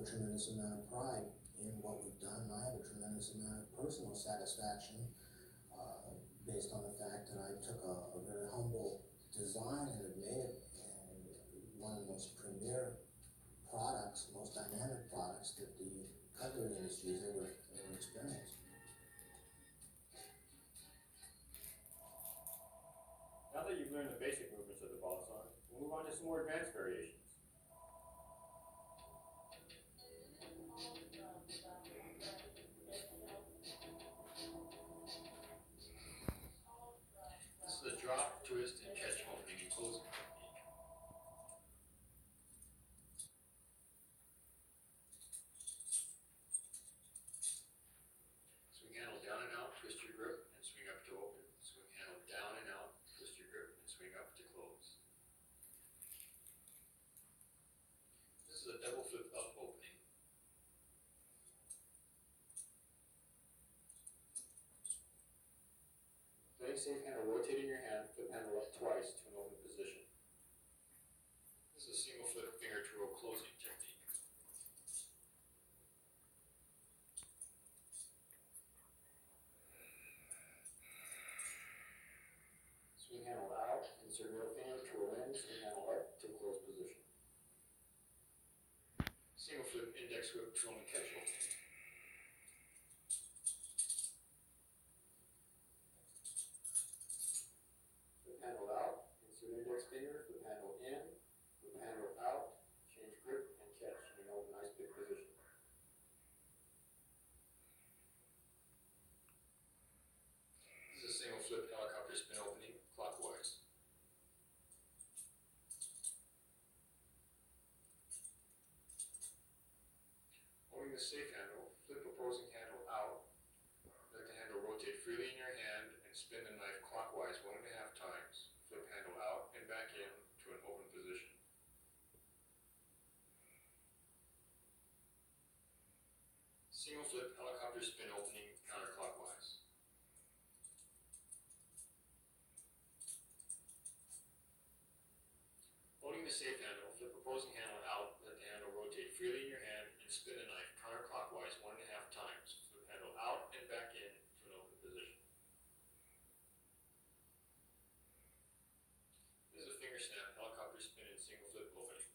tremendous amount of pride in what we've done. I have a tremendous amount of personal satisfaction based on the fact that I took a very humble design and have made it one of the most premier products, most dynamic products that the cutlery industry has ever experienced. Now that you've learned the basic movements of the Balisong, we'll move on to some more advanced variations. This is a drop, twist, and catch opening and closing technique. Swing handle down and out, twist your grip, and swing up to open. Swing handle down and out, twist your grip, and swing up to close. This is a double flip up opening. Playing safe handle, rotating your hand, flip handle up twice to an open position. This is a single flip finger twirl closing technique. Swing handle out, insert middle finger, twirl in, swing handle up to close position. Single flip index whip twirl and catch opening. Flip handle out, insert index finger, flip handle in, flip handle out, change grip and catch in an open ice pick position. This is a single flip helicopter spin opening clockwise. Holding the safe handle, flip opposing handle out, let the handle rotate freely in your hand and spin the knife clockwise 1.5 times. Flip handle out and back in to an open position. Single flip helicopter spin opening counterclockwise. Holding the safe handle, flip opposing handle out, let the handle rotate freely in your hand and spin the knife counterclockwise 1.5 times. Flip handle out and back in to an open position. This is a finger snap helicopter spin and single flip opening.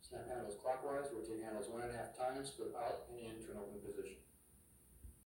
Snap handles clockwise, rotate handles 1.5 times, flip out and in to an open position.